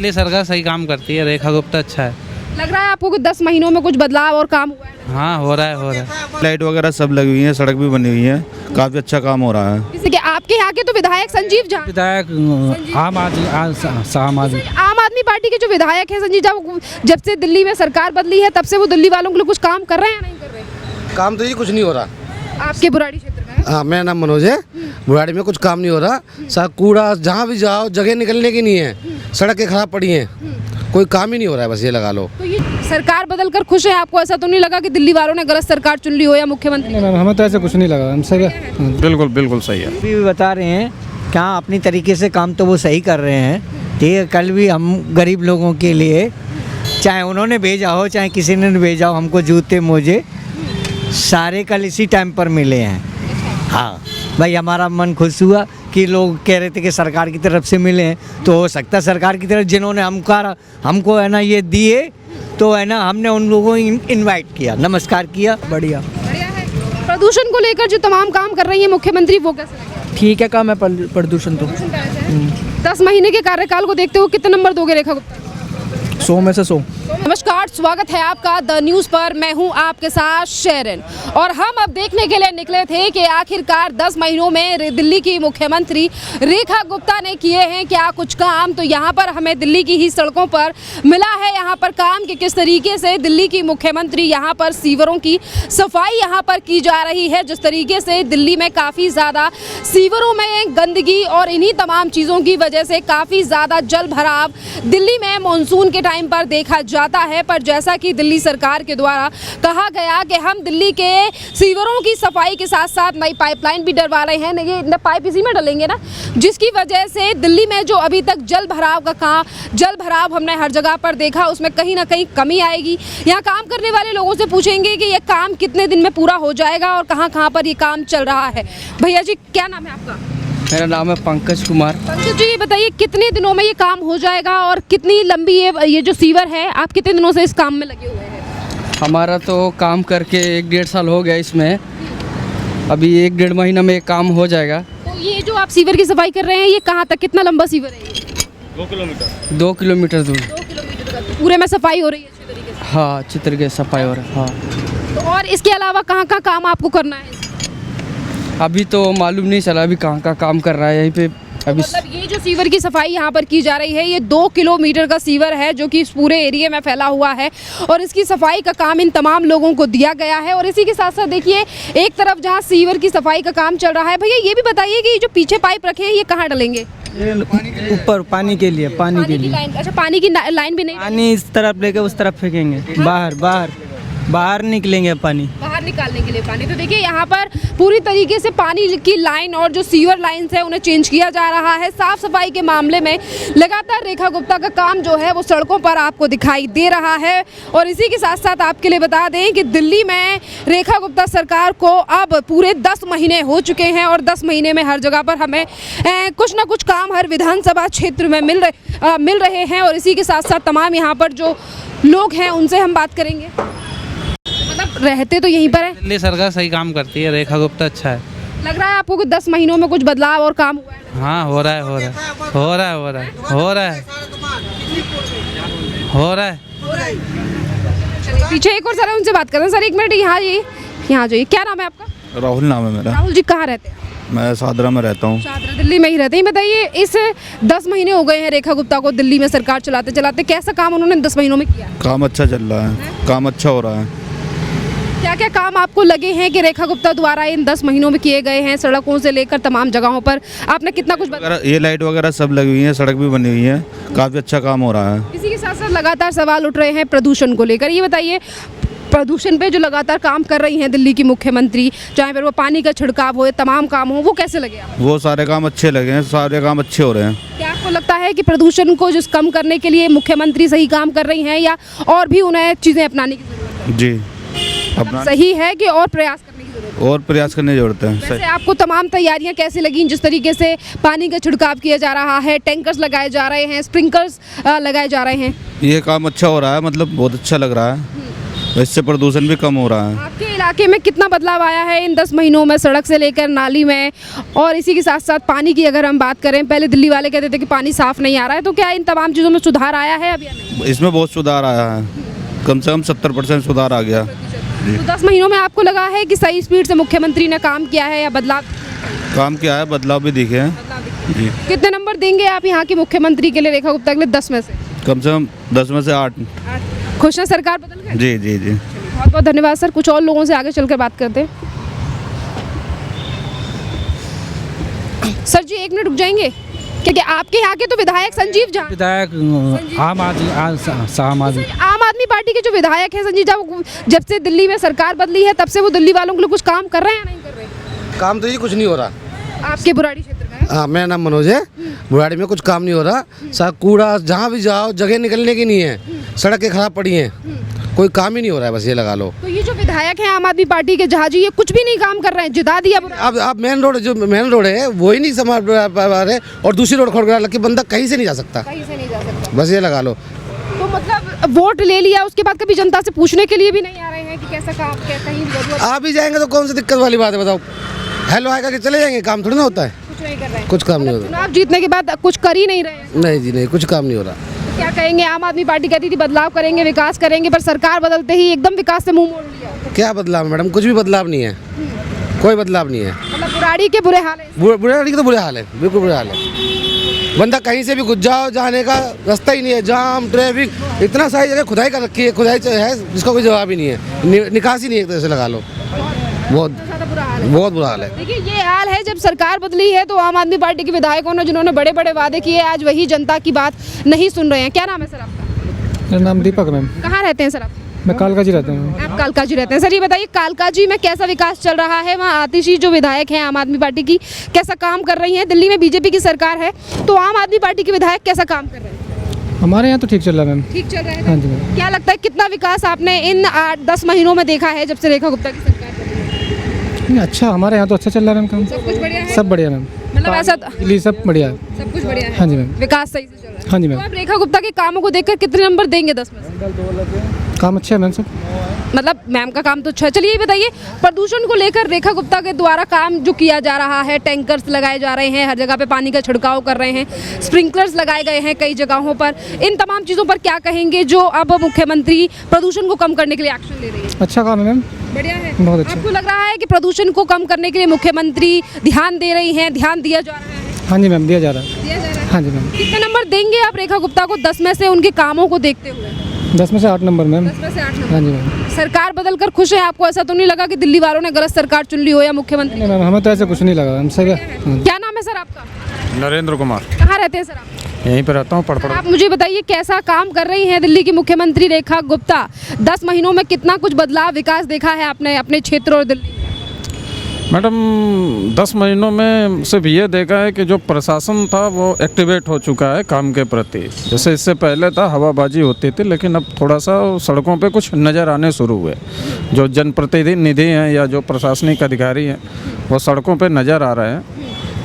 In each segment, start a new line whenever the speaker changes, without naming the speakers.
दिल्ली सरकार सही काम करती है, रेखा गुप्ता अच्छा है।
लग रहा है आपको कि 10 महीनों में कुछ बदलाव और काम हुआ है?
हाँ हो रहा है।
लाइट वगैरह सब लगी हुई है, सड़क भी बनी हुई है, काफ़ी अच्छा काम हो रहा है।
जैसे कि आपके यहाँ के तो विधायक संजीव झा,
विधायक आम
आदमी पार्टी के जो विधायक है संजीव झा, जब से दिल्ली में सरकार बदली है तब से वो दिल्ली वालों के लिए कुछ काम कर रहे हैं या नहीं कर रहे?
काम तो ये कुछ नहीं हो रहा।
आपके बुराड़ी क्षेत्र में?
हाँ, मेरा नाम मनोज है। बुराड़ी में कुछ काम नहीं हो रहा। सब कूड़ा जहाँ भी जाओ जगह निकलने की नहीं है, सड़कें खराब पड़ी हैं, कोई काम ही नहीं हो रहा है, बस ये लगा लो।
तो ये सरकार बदल कर खुश है? आपको ऐसा तो नहीं लगा कि दिल्ली वालों ने गलत सरकार चुन ली हो या मुख्यमंत्री?
हमें तो ऐसा कुछ नहीं लगा, हम सही है।
बिल्कुल बिल्कुल सही है।
भी बता रहे हैं क्या अपनी तरीके से काम तो वो सही कर रहे हैं। ठीक है, कल भी हम गरीब लोगों के लिए, चाहे उन्होंने भेजा हो चाहे किसी ने भेजा हो, हमको जूते मोजे सारे कल इसी टाइम पर मिले हैं। हाँ भाई, हमारा मन खुश हुआ कि लोग कह रहे थे कि सरकार की तरफ से मिले हैं, तो हो सकता है सरकार की तरफ जिन्होंने हमको है ना ये दिए, तो है ना हमने उन लोगों को इनवाइट किया, नमस्कार किया। बढ़िया
है। प्रदूषण को लेकर जो तमाम काम कर रही है मुख्यमंत्री, वो कैसे लगे?
ठीक है काम है प्रदूषण तो।
10 महीने के कार्यकाल को देखते हुए कितने नंबर दोगे रेखा गुप्ता?
100 में से 100।
नमस्कार, स्वागत है आपका द न्यूज़ पर। मैं हूं आपके साथ शेरन, और हम अब देखने के लिए निकले थे कि आखिरकार 10 महीनों में दिल्ली की मुख्यमंत्री रेखा गुप्ता ने किए हैं क्या कुछ काम। तो यहां पर हमें दिल्ली की ही सड़कों पर मिला है यहां पर काम कि किस तरीके से दिल्ली की मुख्यमंत्री यहां पर सीवरों की सफाई यहां पर की जा रही है। जिस तरीके से दिल्ली में काफ़ी ज़्यादा सीवरों में गंदगी और इन्हीं तमाम चीज़ों की वजह से काफ़ी ज़्यादा जल भराव दिल्ली में मानसून के टाइम पर देखा जाता है। पर जैसा कि दिल्ली सरकार के द्वारा कहा गया कि हम दिल्ली के सीवरों की सफाई के साथ साथ नई पाइपलाइन भी डलवा रहे हैं, ये पाइप इसी में डलेंगे ना, जिसकी वजह से दिल्ली में जो अभी तक जल भराव हमने हर जगह पर देखा, उसमें कहीं ना कहीं कमी आएगी। यहाँ काम करने वाले लोगों से पूछेंगे कि ये काम कितने दिन में पूरा हो जाएगा और कहाँ पर ये काम चल रहा है। भैया जी, क्या नाम है आपका?
मेरा नाम है पंकज कुमार।
पंकज जी, ये बताइए कितने दिनों में ये काम हो जाएगा और कितनी लंबी ये जो सीवर है, आप कितने दिनों से इस काम में लगे हुए हैं?
हमारा तो काम करके 1-1.5 साल हो गया इसमें, अभी 1-1.5 महीना में काम हो जाएगा।
तो ये जो आप सीवर की सफाई कर रहे हैं, ये कहाँ तक, कितना लंबा सीवर है ये?
2 किलोमीटर। 2 किलोमीटर दूर।
2 किलोमीटर का पूरे में सफाई हो रही है अच्छी तरीके से?
हाँ, अच्छी तरीके से सफाई हो रहा है। हाँ,
तो और इसके अलावा कहाँ काम आपको करना है?
अभी तो मालूम नहीं चला अभी कहाँ का काम कर रहा है यहीं पे अभी।
मतलब ये जो सीवर की सफाई यहाँ पर की जा रही है, ये 2 किलोमीटर का सीवर है जो कि इस पूरे एरिया में फैला हुआ है, और इसकी सफाई का काम इन तमाम लोगों को दिया गया है। और इसी के साथ साथ देखिए, एक तरफ जहाँ सीवर की सफाई का काम चल रहा है, भैया ये भी बताइए कि जो पीछे पाइप रखे हैं ये कहाँ डलेंगे?
ऊपर पानी के लिए, पानी के लिए।
अच्छा, पानी की लाइन भी नहीं?
पानी इस तरफ लेके उस तरफ फेंकेंगे, बाहर निकलेंगे पानी,
बाहर निकालने के लिए पानी। तो देखिए, यहाँ पर पूरी तरीके से पानी की लाइन और जो सीवर लाइन्स है उन्हें चेंज किया जा रहा है। साफ सफाई के मामले में लगातार रेखा गुप्ता का काम जो है वो सड़कों पर आपको दिखाई दे रहा है। और इसी के साथ साथ आपके लिए बता दें कि दिल्ली में रेखा गुप्ता सरकार को अब पूरे 10 महीने हो चुके हैं, और 10 महीने में हर जगह पर हमें कुछ ना कुछ काम हर विधानसभा क्षेत्र में मिल रहे हैं। और इसी के साथ साथ तमाम यहाँ पर जो लोग हैं उनसे हम बात करेंगे। मतलब रहते तो यहीं पर है?
दिल्ली सरकार सही काम करती है, रेखा गुप्ता अच्छा है।
लग रहा है आपको कि 10 महीनों में कुछ बदलाव और काम हुआ है?
हाँ हो रहा है।
चलिए पीछे एक और सर है, उनसे बात करते हैं। सर 1 मिनट यहाँ जाइए। क्या नाम है आपका?
राहुल नाम है मेरा।
राहुल जी, कहाँ रहते हैं?
मैं सादरा में रहता हूँ।
शादरा, दिल्ली में ही रहते हैं। बताइए, इस 10 महीने हो गए हैं रेखा गुप्ता को दिल्ली में सरकार चलाते, कैसा काम उन्होंने 10 महीनों में किया?
काम अच्छा चल रहा है, काम अच्छा हो रहा है।
क्या क्या काम आपको लगे हैं कि रेखा गुप्ता द्वारा इन 10 महीनों में किए गए हैं? सड़कों से लेकर तमाम जगहों पर आपने कितना कुछ
ये लाइट वगैरह सब लगी हुई है, सड़क भी बनी हुई है, काफ़ी अच्छा काम हो रहा है।
इसी के साथ साथ लगातार सवाल उठ रहे हैं प्रदूषण को लेकर। ये बताइए, प्रदूषण पे जो लगातार काम कर रही हैं दिल्ली की मुख्यमंत्री, चाहे फिर वो पानी का छिड़काव हो, तमाम काम हो, वो कैसे लगे आपको?
वो सारे काम अच्छे लगे हैं, सारे काम अच्छे हो रहे हैं।
क्या आपको लगता है कि प्रदूषण को जो कम करने के लिए मुख्यमंत्री सही काम कर रही हैं, या और भी उन्हें चीज़ें अपनाने की जरूरत है?
जी, अपना
सही है कि और प्रयास करने की जरूरत है?
और प्रयास करने की जरूरत है।
वैसे आपको तमाम तैयारियां कैसी लगी? जिस तरीके से पानी का छिड़काव किया जा रहा है, टैंकर्स लगाए जा रहे हैं, स्प्रिंकलर्स लगाए जा रहे हैं,
ये काम अच्छा हो रहा है, मतलब बहुत अच्छा लग रहा है। इससे प्रदूषण भी कम हो रहा है।
आपके इलाके में कितना बदलाव आया है इन 10 महीनों में, सड़क से लेकर नाली में, और इसी के साथ साथ पानी की अगर हम बात करें, पहले दिल्ली वाले कहते थे कि पानी साफ नहीं आ रहा है, तो क्या इन तमाम चीज़ों में सुधार आया है अब या नहीं?
इसमें बहुत सुधार आया है, कम से कम 70% सुधार आ गया।
तो 10 महीनों में आपको लगा है कि सही स्पीड से मुख्यमंत्री ने काम किया है या बदलाव?
काम किया है, बदलाव भी दिखे हैं जी।
कितने नंबर देंगे आप यहाँ की मुख्यमंत्री के लिए, रेखा गुप्ता के लिए 10 में से?
कम से कम 10 में से 8।
खुश है सरकार बदल गई?
जी जी जी।
बहुत बहुत धन्यवाद सर। कुछ और लोगों से आगे चलकर बात करते हैं। सर जी 1 मिनट रुक जाएंगे, क्योंकि आपके यहाँ के तो विधायक संजीव झा,
विधायक आम आदमी
आम आदमी पार्टी के जो विधायक हैं संजीव झा, जब से दिल्ली में सरकार बदली है तब से वो दिल्ली वालों के लिए कुछ काम कर रहे हैं या नहीं कर रहे?
काम तो ये कुछ नहीं हो रहा।
आपके बुराड़ी क्षेत्र में?
हाँ, मेरा नाम मनोज है। बुराड़ी में कुछ काम नहीं हो रहा। सारा कूड़ा जहाँ भी जाओ जगह निकलने की नहीं है, सड़कें खराब पड़ी हैं, कोई काम ही नहीं हो रहा है, बस ये लगा लो।
तो ये जो विधायक हैं आम आदमी पार्टी के जहाजी, ये कुछ भी नहीं काम कर रहे हैं, जिता दिया।
अब मेन रोड, जो मेन रोड है वो ही नहीं संभाल पा रहे, और दूसरी रोड खोल कर बंदा कहीं से नहीं जा सकता,
कहीं से नहीं जा सकता,
बस ये लगा लो।
तो मतलब वोट ले लिया, उसके बाद कभी जनता से पूछने के लिए भी नहीं आ रहे हैं कि कैसा काम, कहीं जरूरत?
आप ही जाएंगे तो कौन सी दिक्कत वाली बात है, बताओ। हेलो आएगा कि चले जाएंगे, काम थोड़ी ना होता है।
कुछ नहीं कर रहे हैं,
कुछ काम नहीं हो रहा।
चुनाव जीतने के बाद कुछ कर ही नहीं रहे हैं?
नहीं जी नहीं, कुछ काम नहीं हो रहा।
तो क्या कहेंगे? आम आदमी पार्टी कहती थी बदलाव करेंगे, विकास करेंगे, पर सरकार बदलते ही एकदम विकास से मुंह मोड़ लिया।
क्या बदलाव है मैडम? कुछ भी बदलाव नहीं है, कोई बदलाव नहीं है।
मतलब बुराड़ी के बुरे हाल है।
बुराड़ी के तो बुरे हाल है, बिल्कुल बुरे हाल है। बंदा कहीं से भी घुस जाओ, जाने का रास्ता ही नहीं है, जाम, ट्रैफिक, इतना सारी जगह खुदाई कर रखी है, खुदाई है जिसका कोई जवाब ही नहीं है, निकासी नहीं है, एक तरह से लगा लो। बहुत बहुत बुरा हाल है।
देखिए ये हाल है, जब सरकार बदली है तो आम आदमी पार्टी के विधायकों ने, जिन्होंने बड़े बड़े वादे किए, आज वही जनता की बात नहीं सुन रहे हैं। क्या नाम है सर आपका?
मेरा नाम दीपक मैम।
कहाँ रहते हैं सर आप?
मैं कालकाजी रहता हूँ।
आप कालकाजी रहते हैं। सर ये बताइए, कालकाजी में कैसा विकास चल रहा है? वहाँ आतिशी जो विधायक हैं आम आदमी पार्टी की, कैसा काम कर रही हैं? दिल्ली में बीजेपी की सरकार है, तो आम आदमी पार्टी के विधायक कैसा काम कर रहे हैं?
हमारे यहाँ तो ठीक चल रहा है मैम।
ठीक चल रहा है।
हाँ जी मैम।
क्या लगता है कितना विकास आपने इन 8-10 महीनों में देखा है जब से रेखा गुप्ता की सरकार बनी है?
अच्छा, हमारे यहाँ तो अच्छा चल रहा है मैम काम।
सब कुछ बढ़िया है?
सब बढ़िया मैम,
मतलब ऐसा
बिजली सब बढ़िया है।
सब कुछ बढ़िया है?
हाँ जी मैम।
विकास सही से चल रहा है?
हाँ जी
तो
मैम।
आप रेखा गुप्ता के कामों को देखकर कितने नंबर देंगे 10 में से?
काम अच्छा है मैम सब।
मतलब मैम का काम तो अच्छा है। चलिए ये बताइए, प्रदूषण को लेकर रेखा गुप्ता के द्वारा काम जो किया जा रहा है, टैंकर्स लगाए जा रहे हैं, हर जगह पे पानी का छिड़काव कर रहे हैं, स्प्रिंकलर्स लगाए गए हैं कई जगहों पर, इन तमाम चीज़ों पर क्या कहेंगे जो अब मुख्यमंत्री प्रदूषण को कम करने के लिए एक्शन ले रही है?
अच्छा काम है मैम,
बढ़िया है,
बहुत अच्छा।
आपको लग रहा है कि प्रदूषण को कम करने के लिए मुख्यमंत्री ध्यान दे रही हैं, ध्यान दिया जा रहा है?
हाँ जी मैम, दिया जा रहा है।
दिया जा रहा है।
हाँ जी मैम।
कितने नंबर देंगे आप रेखा गुप्ता को 10 में से उनके कामों को देखते हुए?
10 में से 8 नंबर मैम।
10 में से 8 नंबर।
हाँ जी मैम।
सरकार बदलकर खुश है? आपको ऐसा तो नहीं लगा कि दिल्ली वालों ने गलत सरकार चुन ली हो या मुख्यमंत्री?
नहीं मैम, हमें तो ऐसा कुछ नहीं लगा हमसे।
क्या नाम है सर आपका?
नरेंद्र कुमार।
कहाँ रहते हैं सर आप?
यहीं पे रहता हूँ, पड़पड़ा।
आप मुझे बताइए, कैसा काम कर रही हैं दिल्ली की मुख्यमंत्री रेखा गुप्ता? 10 महीनों में कितना कुछ बदलाव, विकास देखा है आपने अपने क्षेत्र और दिल्ली?
मैडम 10 महीनों में सिर्फ ये देखा है कि जो प्रशासन था वो एक्टिवेट हो चुका है काम के प्रति। जैसे इससे पहले था हवाबाजी होती थी, लेकिन अब थोड़ा सा सड़कों पे कुछ नज़र आने शुरू हुए। जो जनप्रतिनिधि हैं या जो प्रशासनिक अधिकारी हैं वो सड़कों पे नज़र आ रहे हैं,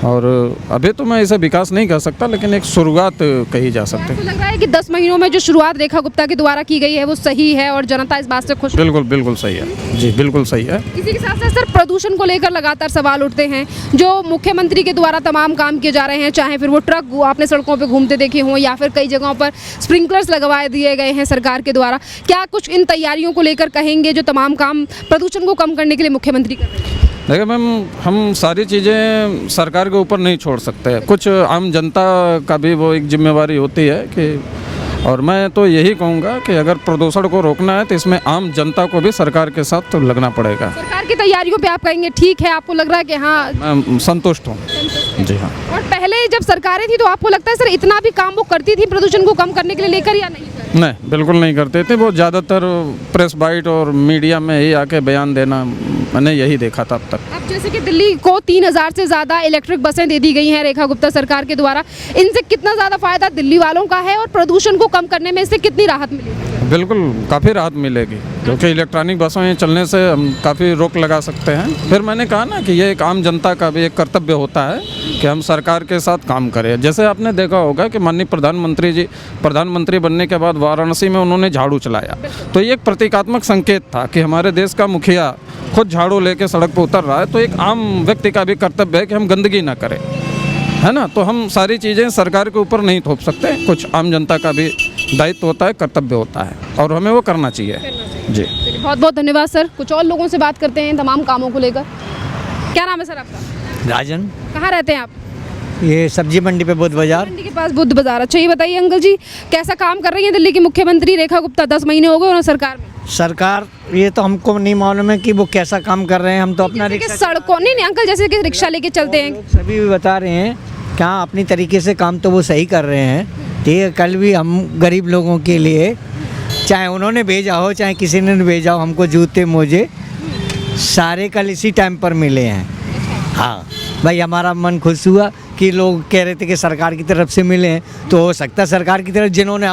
और अभी तो मैं इसे विकास नहीं कह सकता, लेकिन एक शुरुआत कही जा सकती है।
आपको लग रहा है कि 10 महीनों में जो शुरुआत रेखा गुप्ता के द्वारा की गई है वो सही है और जनता इस बात से खुश है?
बिल्कुल बिल्कुल सही है जी, बिल्कुल सही है।
इसी के साथ साथ सर, प्रदूषण को लेकर लगातार सवाल उठते हैं। जो मुख्यमंत्री के द्वारा तमाम काम किए जा रहे हैं, चाहे फिर वो ट्रक आपने सड़कों पे घूमते देखे हों या फिर कई जगहों पर स्प्रिंकलर्स लगवाए दिए गए हैं सरकार के द्वारा, क्या कुछ इन तैयारियों को लेकर कहेंगे जो तमाम काम प्रदूषण को कम करने के लिए मुख्यमंत्री कर रहे हैं?
देखिए मैम, हम सारी चीज़ें सरकार के ऊपर नहीं छोड़ सकते, कुछ आम जनता का भी वो एक जिम्मेवारी होती है कि, और मैं तो यही कहूँगा कि अगर प्रदूषण को रोकना है तो इसमें आम जनता को भी सरकार के साथ तो लगना पड़ेगा।
सरकार की तैयारियों पे आप कहेंगे ठीक है, आपको लग रहा है कि हाँ?
मैं संतुष्ट हूँ जी हाँ।
और पहले जब सरकारें थी तो आपको लगता है सर इतना भी काम वो करती थी प्रदूषण को कम करने के लिए लेकर, या नहीं?
नहीं, बिल्कुल नहीं करते थे। वो ज़्यादातर प्रेस बाइट और मीडिया में ही आके बयान देना, मैंने यही देखा था अब तक।
अब जैसे कि दिल्ली को 3000 से ज़्यादा इलेक्ट्रिक बसें दे दी गई हैं रेखा गुप्ता सरकार के द्वारा, इनसे कितना ज़्यादा फायदा दिल्ली वालों का है और प्रदूषण को कम करने में इससे कितनी राहत मिलेगी?
बिल्कुल काफ़ी राहत मिलेगी, क्योंकि इलेक्ट्रॉनिक बसों चलने से हम काफ़ी रोक लगा सकते हैं। फिर मैंने कहा ना कि ये एक आम जनता का भी एक कर्तव्य होता है कि हम सरकार के साथ काम करें। जैसे आपने देखा होगा कि माननीय प्रधानमंत्री जी प्रधानमंत्री बनने के बाद वाराणसी में उन्होंने झाड़ू चलाया, तो ये एक प्रतीकात्मक संकेत था कि हमारे देश का मुखिया खुद झाड़ू लेके सड़क पर उतर रहा है, तो एक आम व्यक्ति का भी कर्तव्य है कि हम गंदगी ना करें, है ना। तो हम सारी चीज़ें सरकार के ऊपर नहीं थोप सकते, कुछ आम जनता का भी दायित्व होता है, कर्तव्य होता है, और हमें वो करना चाहिए जी।
बहुत बहुत धन्यवाद सर। कुछ और लोगों से बात करते हैं तमाम कामों को लेकर। क्या नाम है सर आपका?
राजन,
कहाँ रहते हैं आप?
ये सब्जी मंडी पे बुद्ध बाजार।
मंडी के पास बुद्ध बाजार। अच्छा ये बताइए अंकल जी, कैसा काम कर रही है दिल्ली की मुख्यमंत्री रेखा गुप्ता? 10 महीने हो गए उन्हें सरकार में।
सरकार, ये तो हमको नहीं मालूम है कि वो कैसा काम कर रहे हैं। हम तो अपना
जैसे कि
रिक्शा,
सड़कों नहीं अंकल, जैसे कि रिक्शा लेके चलते हैं।
सभी भी बता रहे हैं क्या अपनी तरीके से काम तो वो सही कर रहे हैं। ठीक है, कल भी हम गरीब लोगों के लिए, चाहे उन्होंने भेजा हो चाहे किसी ने भेजा हो, हमको जूते मोजे सारे कल इसी टाइम पर मिले हैं। हाँ भाई, हमारा मन खुश हुआ कि लोग कह रहे थे कि सरकार की तरफ से मिले हैं, तो हो सकता है सरकार की तरफ जिन्होंने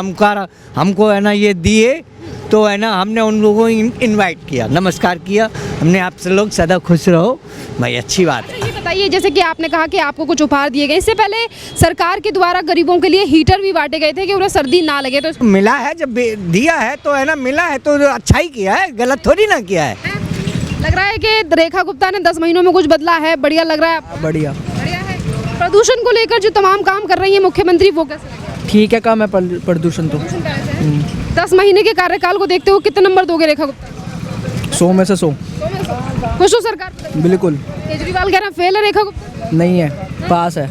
हमको है ना ये दिए, तो है ना हमने उन लोगों को इनवाइट किया, नमस्कार किया हमने। आपसे लोग सदा खुश रहो भाई, अच्छी बात है।
ये बताइए, जैसे कि आपने कहा कि आपको कुछ उपहार दिए गए, इससे पहले सरकार के द्वारा गरीबों के लिए हीटर भी बांटे गए थे कि उन्हें सर्दी ना लगे, तो
मिला है, जब दिया है तो है ना, मिला है तो अच्छा ही किया है, गलत थोड़ी ना किया है।
लग रहा है कि रेखा गुप्ता ने 10 महीनों में कुछ बदला है। बढ़िया लग रहा है आपको?
बढ़िया
बढ़िया है। प्रदूषण को लेकर जो तमाम काम कर रही है मुख्यमंत्री, वो कैसे लगे?
ठीक है काम है प्रदूषण तो।
10 महीने के कार्यकाल को देखते हुए कितने नंबर दोगे रेखा गुप्ता?
100 में से 100।
खुश हो सरकार?
बिल्कुल।
केजरीवाल कह रहे हैं फेल है रेखा गुप्ता?
नहीं है, पास है।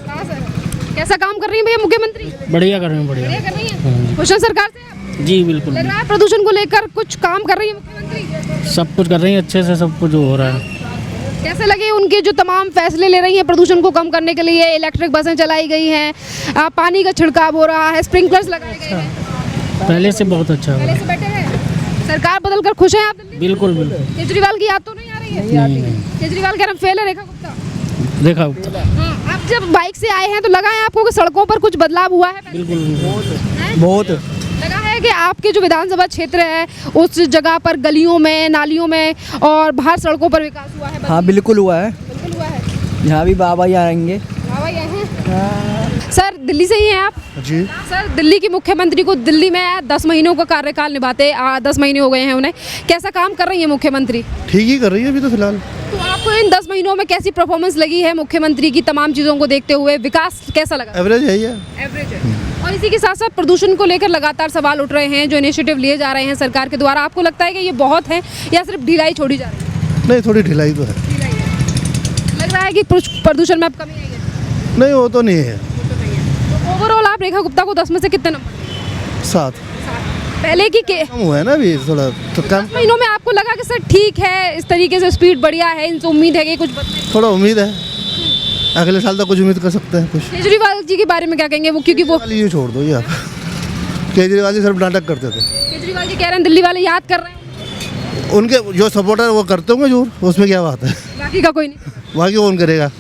कैसा काम कर रही है भैया मुख्यमंत्री?
बढ़िया कर रहे हैं, बढ़िया।
बढ़िया कर रही है। खुश है सरकार से आप?
जी बिल्कुल,
लग रहा है प्रदूषण को लेकर कुछ काम कर रही है मुख्यमंत्री?
सब कुछ कर रही है अच्छे से, सब कुछ हो रहा है।
कैसे लगे उनके जो तमाम फैसले ले रही हैं प्रदूषण को कम करने के लिए? इलेक्ट्रिक बसें चलाई गई हैं, पानी का छिड़काव हो रहा है, स्प्रिंकलर्स लगाए गए हैं।
पहले से बहुत अच्छा
पहले
है।
से बेटर है। सरकार बदल कर खुश हैं आप दिल्ली?
बिल्कुल बिल्कुल।
केजरीवाल की याद तो नहीं आ रही है? केजरीवाल कह रहे हैं फेल है रेखा गुप्ता।
देखा गुप्ता,
हाँ, आप जब बाइक से आए हैं तो लगा है आपको कि सड़कों पर कुछ बदलाव हुआ है?
बिल्कुल
बहुत
लगा है कि आपके जो विधानसभा क्षेत्र है उस जगह पर गलियों में, नालियों में और बाहर सड़कों पर विकास हुआ है?
हाँ बिल्कुल हुआ है।
बिल्कुल हुआ है।
यहाँ भी बाबा ही आएंगे।
बाबा ये हैं। सर दिल्ली से ही हैं आप?
जी।
सर दिल्ली की मुख्यमंत्री को दिल्ली में 10 महीनों का कार्यकाल निभाते 10 महीने हो गए हैं उन्हें, कैसा काम कर रही है मुख्यमंत्री?
ठीक ही कर रही है अभी तो फिलहाल।
तो आपको इन 10 महीनों में कैसी परफॉर्मेंस लगी है मुख्यमंत्री की? तमाम चीज़ों को देखते हुए विकास कैसा लगा?
एवरेज है ये।
एवरेज है। और इसी के साथ साथ प्रदूषण को लेकर लगातार सवाल उठ रहे हैं, जो इनिशिएटिव लिए जा रहे हैं सरकार के द्वारा, आपको लगता है कि ये बहुत है या सिर्फ ढिलाई छोड़ी जा रही है?
नहीं, थोड़ी ढिलाई तो है।
लग रहा है कि प्रदूषण में अब कमी आई है?
नहीं, वो तो नहीं है।
तो ओवरऑल आप रेखा गुप्ता को 10 में से कितने नंबर?
7
पहले की
कम हुआ है ना अभी थोड़ा तो कम।
महीनों में आपको लगा कि सर ठीक है, इस तरीके से स्पीड बढ़िया है, इनसे उम्मीद है कि कुछ बदले?
थोड़ा उम्मीद है, अगले साल तक कुछ उम्मीद कर सकते हैं कुछ।
केजरीवाल जी के बारे में क्या कहेंगे? वो क्योंकि वो
ये छोड़ दो ये आप। केजरीवाल जी सिर्फ नाटक करते थे।
केजरीवाल जी कह रहे हैं दिल्ली वाले याद कर रहे हैं,
उनके जो सपोर्टर वो करते होंगे जोर, उसमें क्या बात है,
बाकी का कोई नहीं।
बाकी कौन करेगा।